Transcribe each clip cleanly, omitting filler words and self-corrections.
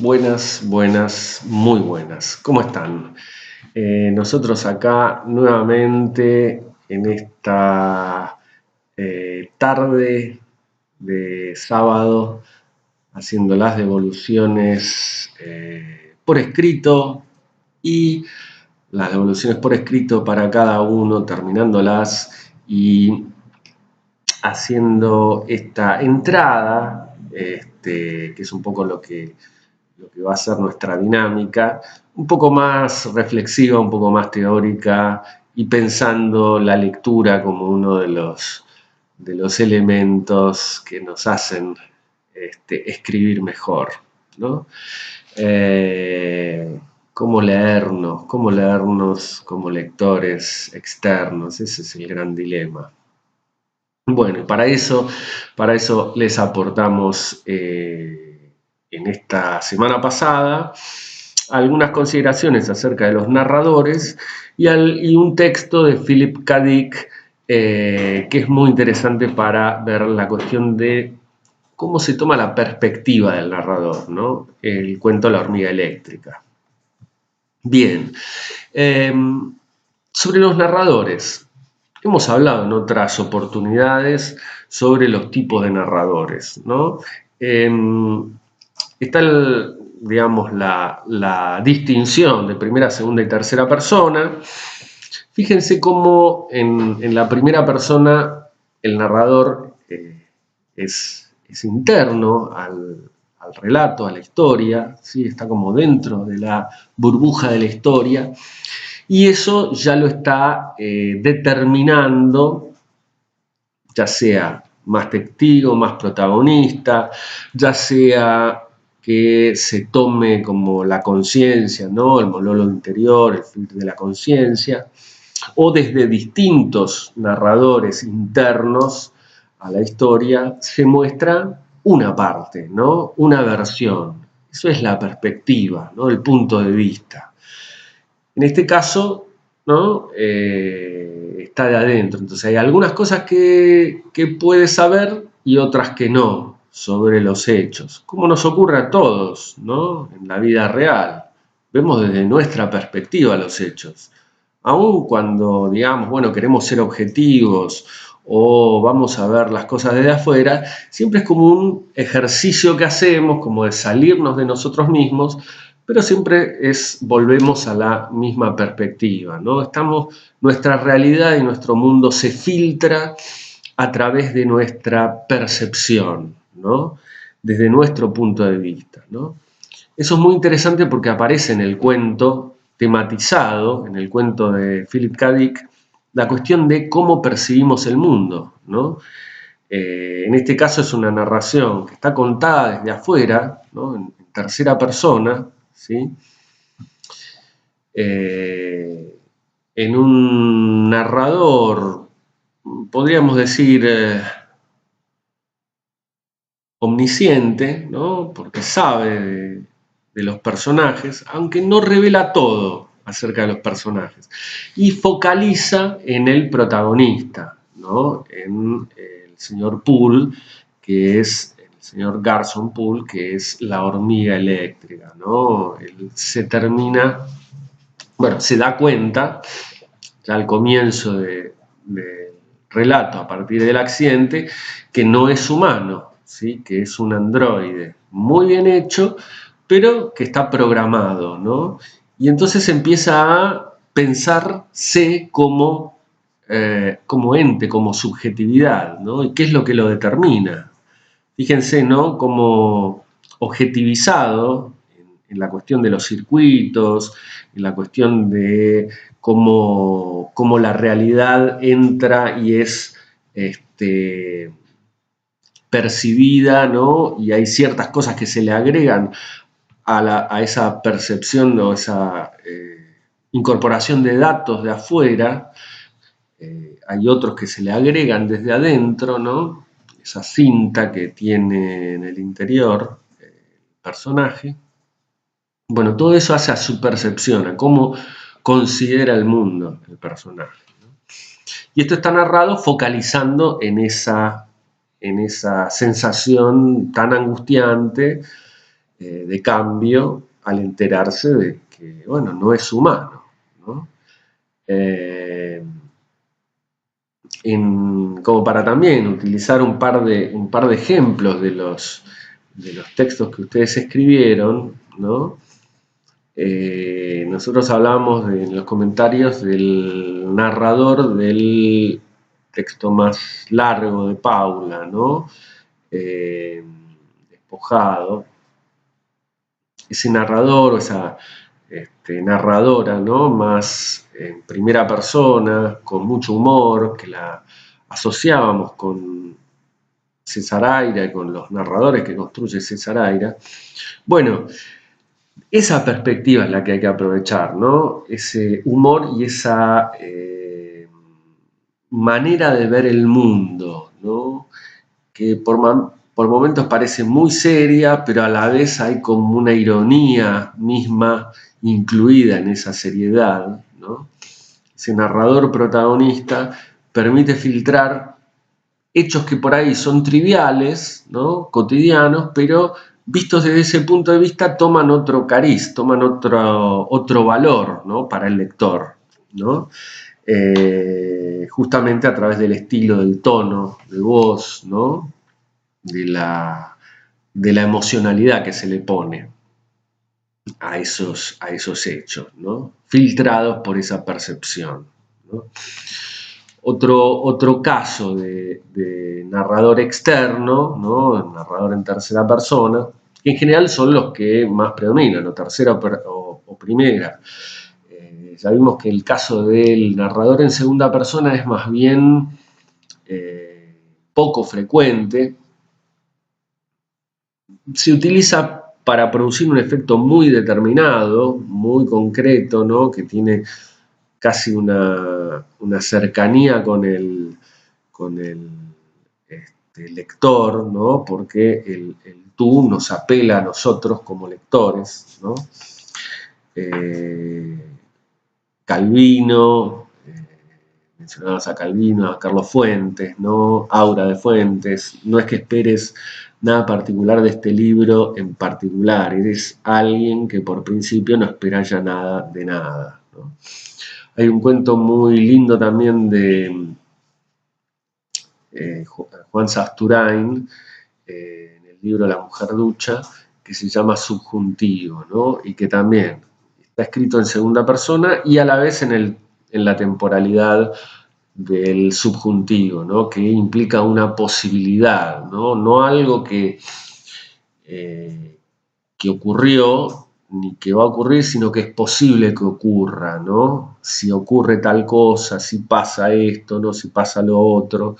Buenas, buenas, muy buenas. ¿Cómo están? Nosotros acá nuevamente en esta tarde de sábado haciendo las devoluciones por escrito y las devoluciones por escrito para cada uno, terminándolas y haciendo esta entrada, que es un poco lo que va a ser nuestra dinámica, un poco más reflexiva, un poco más teórica y pensando la lectura como uno de los elementos que nos hacen escribir mejor, ¿no? Cómo leernos como lectores externos, ese es el gran dilema. Bueno, para eso les aportamos en esta semana pasada algunas consideraciones acerca de los narradores y un texto de Philip K. Dick que es muy interesante para ver la cuestión de cómo se toma la perspectiva del narrador, ¿no? El cuento La hormiga eléctrica. Bien, sobre los narradores. Hemos hablado en otras oportunidades sobre los tipos de narradores, ¿no? Está, digamos, la distinción de primera, segunda y tercera persona. Fíjense cómo en la primera persona el narrador es interno al relato, a la historia, ¿sí? Está como dentro de la burbuja de la historia. Y eso ya lo está determinando, ya sea más testigo, más protagonista, ya sea que se tome como la conciencia, ¿no? El monólogo interior, el filtro de la conciencia, o desde distintos narradores internos a la historia se muestra una parte, ¿no? Una versión. Eso es la perspectiva, ¿no? El punto de vista. En este caso, ¿no? Está de adentro. Entonces hay algunas cosas que puedes saber y otras que no sobre los hechos. Como nos ocurre a todos, ¿no? En la vida real. Vemos desde nuestra perspectiva los hechos. Aun cuando, digamos, bueno, queremos ser objetivos o vamos a ver las cosas desde afuera, siempre es como un ejercicio que hacemos, como de salirnos de nosotros mismos, pero siempre volvemos a la misma perspectiva, ¿no? Nuestra realidad y nuestro mundo se filtra a través de nuestra percepción, ¿no? Desde nuestro punto de vista, ¿no? Eso es muy interesante porque aparece en el cuento tematizado, en el cuento de Philip K. Dick, la cuestión de cómo percibimos el mundo, ¿no? En este caso es una narración que está contada desde afuera, ¿no? En tercera persona, ¿sí? En un narrador, podríamos decir, omnisciente, ¿no? Porque sabe de los personajes, aunque no revela todo acerca de los personajes, y focaliza en el protagonista, ¿no? En el señor Poole, que es el señor Garson Poole, que es la hormiga eléctrica, ¿no? Él se da cuenta ya al comienzo del relato, a partir del accidente, que no es humano, ¿sí? Que es un androide muy bien hecho, pero que está programado, ¿no? Y entonces empieza a pensarse como ente, como subjetividad, ¿no? ¿Y qué es lo que lo determina? Fíjense, ¿no? Como objetivizado en la cuestión de los circuitos, en la cuestión de cómo la realidad entra y es percibida, ¿no? Y hay ciertas cosas que se le agregan a esa percepción o esa incorporación de datos de afuera. Hay otros que se le agregan desde adentro, ¿no? Esa cinta que tiene en el interior el personaje. Bueno, todo eso hace a su percepción, a cómo considera el mundo el personaje, ¿no? Y esto está narrado focalizando en esa sensación tan angustiante de cambio al enterarse de que, bueno, no es humano, ¿no? Como para también utilizar un par de ejemplos de los textos que ustedes escribieron, ¿no? Nosotros hablamos en los comentarios del narrador del texto más largo de Paula, ¿no? Despojado. Ese narrador o esa narradora, ¿no? Más en primera persona, con mucho humor, que la asociábamos con César Aira y con los narradores que construye César Aira. Bueno, esa perspectiva es la que hay que aprovechar, ¿no? Ese humor y esa manera de ver el mundo, ¿no? Que por momentos parece muy seria, pero a la vez hay como una ironía misma incluida en esa seriedad, ¿no? Ese narrador protagonista permite filtrar hechos que por ahí son triviales, ¿no? Cotidianos, pero vistos desde ese punto de vista toman otro cariz, toman otro valor, ¿no? Para el lector, ¿no? Justamente a través del estilo, del tono de voz, ¿no? De la emocionalidad que se le pone a esos hechos, ¿no? Filtrados por esa percepción, ¿no? Otro caso de narrador externo, ¿no? Narrador en tercera persona, que en general son los que más predominan, o tercera o primera. Ya vimos que el caso del narrador en segunda persona es más bien poco frecuente. Se utiliza para producir un efecto muy determinado, muy concreto, ¿no? Que tiene casi una cercanía con el lector, ¿no? Porque el tú nos apela a nosotros como lectores, ¿no? Calvino, mencionabas a Calvino, a Carlos Fuentes, ¿no? Aura de Fuentes. No es que esperes nada particular de este libro en particular, eres alguien que por principio no espera ya nada de nada, ¿no? Hay un cuento muy lindo también de Juan Sasturain, en el libro La mujer ducha, que se llama Subjuntivo, ¿no? Y que también está escrito en segunda persona y a la vez en la temporalidad del subjuntivo, ¿no? Que implica una posibilidad, no algo que ocurrió ni que va a ocurrir, sino que es posible que ocurra, ¿no? Si ocurre tal cosa, si pasa esto, ¿no? Si pasa lo otro.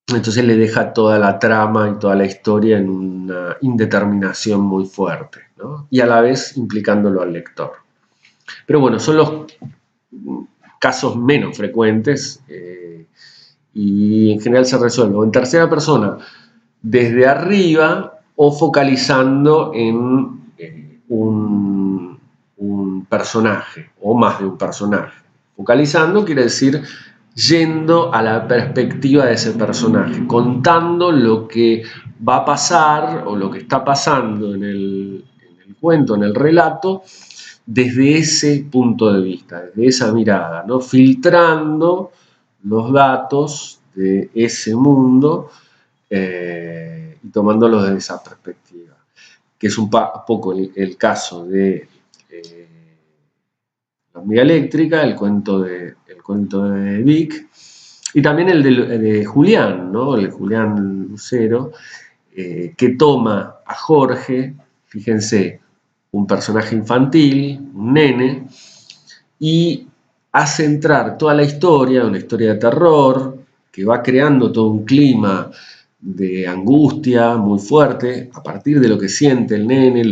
Entonces le deja toda la trama y toda la historia en una indeterminación muy fuerte, ¿no? Y a la vez implicándolo al lector. Pero bueno, son los casos menos frecuentes y en general se resuelve en tercera persona desde arriba o focalizando en un personaje o más de un personaje. Focalizando quiere decir yendo a la perspectiva de ese personaje, contando lo que va a pasar o lo que está pasando en el cuento, en el relato, desde ese punto de vista, desde esa mirada, ¿no? Filtrando los datos de ese mundo y tomándolos desde esa perspectiva, que es un poco el caso de La hormiga eléctrica, el cuento de Vic, y también el de Julián, ¿no? El de Julián Lucero, que toma a Jorge, fíjense, un personaje infantil, un nene, y hace entrar toda la historia, una historia de terror, que va creando todo un clima de angustia muy fuerte, a partir de lo que siente el nene,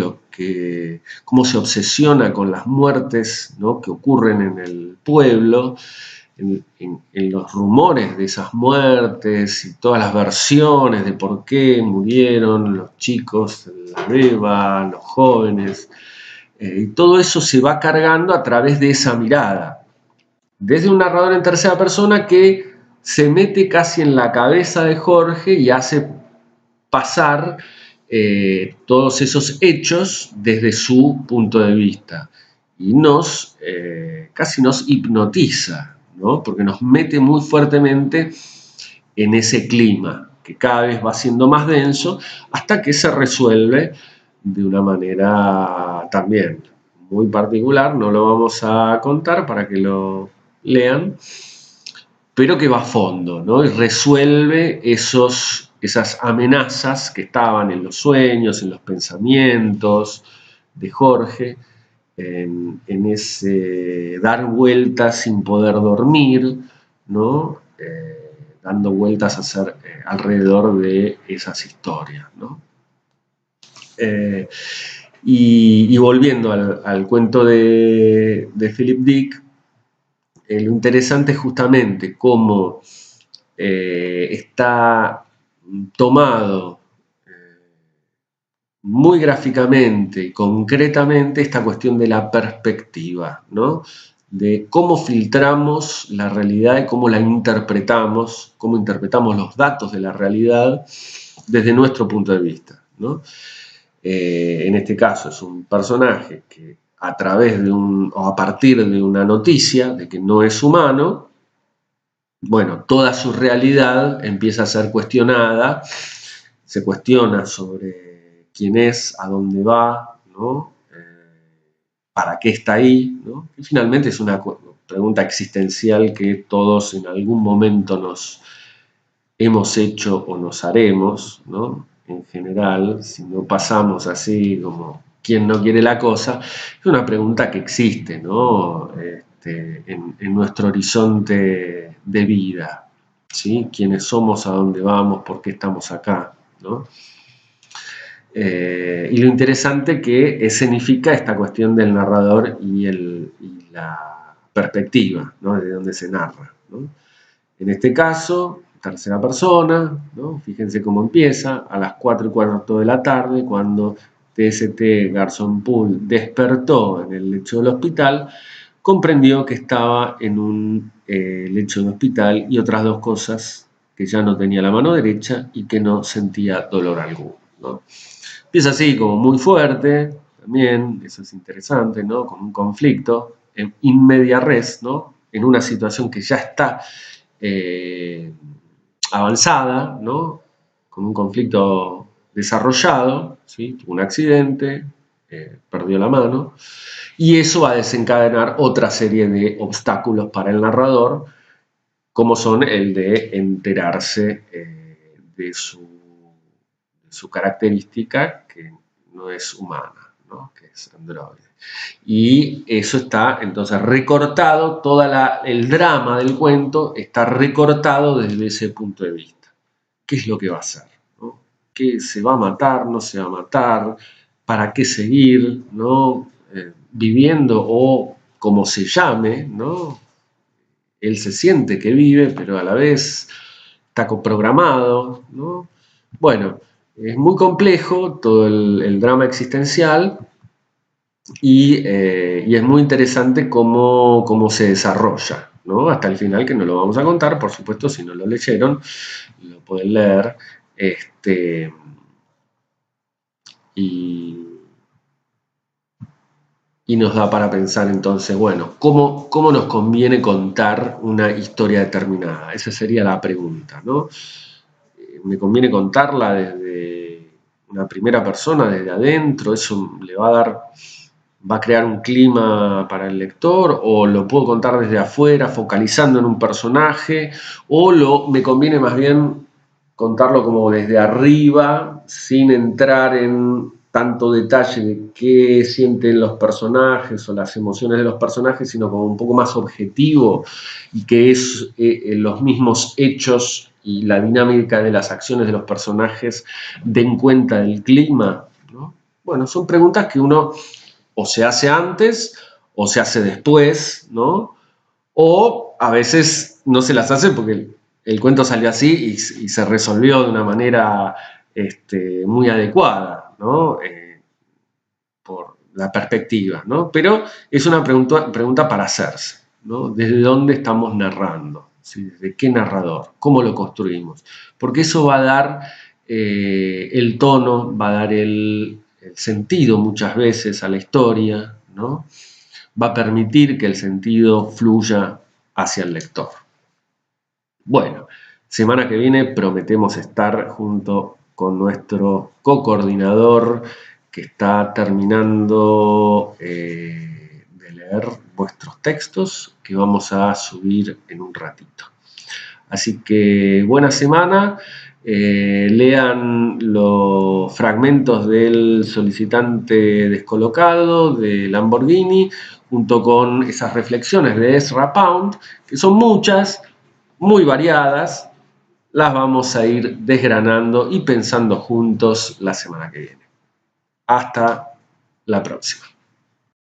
cómo se obsesiona con las muertes, ¿no? Que ocurren en el pueblo, en los rumores de esas muertes y todas las versiones de por qué murieron los chicos, la beba, los jóvenes. Y todo eso se va cargando a través de esa mirada. Desde un narrador en tercera persona que se mete casi en la cabeza de Jorge y hace pasar todos esos hechos desde su punto de vista. Y casi nos hipnotiza, ¿no? Porque nos mete muy fuertemente en ese clima, que cada vez va siendo más denso, hasta que se resuelve de una manera también muy particular, no lo vamos a contar para que lo lean, pero que va a fondo, ¿no? Y resuelve esas amenazas que estaban en los sueños, en los pensamientos de Jorge, en ese dar vueltas sin poder dormir, ¿no? Dando vueltas alrededor de esas historias, ¿no? Y volviendo al cuento de Philip Dick, lo interesante es justamente cómo está tomado muy gráficamente y concretamente esta cuestión de la perspectiva, ¿no? De cómo filtramos la realidad y cómo la interpretamos, cómo interpretamos los datos de la realidad desde nuestro punto de vista, ¿no? En este caso es un personaje que a partir de una noticia de que no es humano, bueno, toda su realidad empieza a ser cuestionada, se cuestiona sobre quién es, a dónde va, ¿no? ¿Para qué está ahí? ¿No? Y finalmente es una pregunta existencial que todos en algún momento nos hemos hecho o nos haremos, ¿no? En general, si no pasamos así como ¿quién no quiere la cosa? Es una pregunta que existe, ¿no? En nuestro horizonte de vida, ¿sí? ¿Quiénes somos? ¿A dónde vamos? ¿Por qué estamos acá? ¿No? Y lo interesante que escenifica esta cuestión del narrador y la perspectiva, ¿no? De donde se narra, ¿no? En este caso, tercera persona, ¿no? Fíjense cómo empieza, a las 4:15 de la tarde, cuando TST Garson Poole despertó en el lecho del hospital, comprendió que estaba en un lecho de hospital y otras dos cosas, que ya no tenía la mano derecha y que no sentía dolor alguno, ¿no? Empieza así como muy fuerte, también, eso es interesante, ¿no? Con un conflicto in media res, ¿no? En una situación que ya está avanzada, ¿no? Con un conflicto desarrollado, ¿sí? Un accidente, perdió la mano, y eso va a desencadenar otra serie de obstáculos para el narrador, como son el de enterarse de su característica, que no es humana, ¿no? Que es androide. Y eso está entonces recortado, el drama del cuento está recortado desde ese punto de vista. ¿Qué es lo que va a hacer? ¿No? ¿Qué se va a matar? ¿No se va a matar? ¿Para qué seguir? ¿No? Viviendo o como se llame, ¿no? Él se siente que vive, pero a la vez está programado, ¿no? Bueno, es muy complejo todo el drama existencial y es muy interesante cómo se desarrolla, ¿no? Hasta el final, que no lo vamos a contar, por supuesto, si no lo leyeron, lo pueden leer. Y nos da para pensar entonces, bueno, ¿cómo nos conviene contar una historia determinada? Esa sería la pregunta, ¿no? ¿Me conviene contarla desde una primera persona, desde adentro? ¿Eso va a crear un clima para el lector? ¿O lo puedo contar desde afuera, focalizando en un personaje? ¿O me conviene más bien contarlo como desde arriba, sin entrar en tanto detalle de qué sienten los personajes o las emociones de los personajes, sino como un poco más objetivo, y que es los mismos hechos y la dinámica de las acciones de los personajes den cuenta del clima, ¿no? Bueno, son preguntas que uno o se hace antes o se hace después, ¿no? O a veces no se las hace porque el cuento salió así y se resolvió de una manera muy adecuada, ¿no? Por la perspectiva, ¿no? Pero es una pregunta para hacerse, ¿no? ¿Desde dónde estamos narrando? ¿Sí? ¿Desde qué narrador? ¿Cómo lo construimos? Porque eso va a dar el tono va a dar el sentido muchas veces a la historia, ¿no? Va a permitir que el sentido fluya hacia el lector. Bueno, semana que viene prometemos estar junto con nuestro co-coordinador que está terminando de leer vuestros textos que vamos a subir en un ratito. Así que buena semana, lean los fragmentos del solicitante descolocado de Lamborghini junto con esas reflexiones de Ezra Pound, que son muchas, muy variadas, las vamos a ir desgranando y pensando juntos la semana que viene. Hasta la próxima.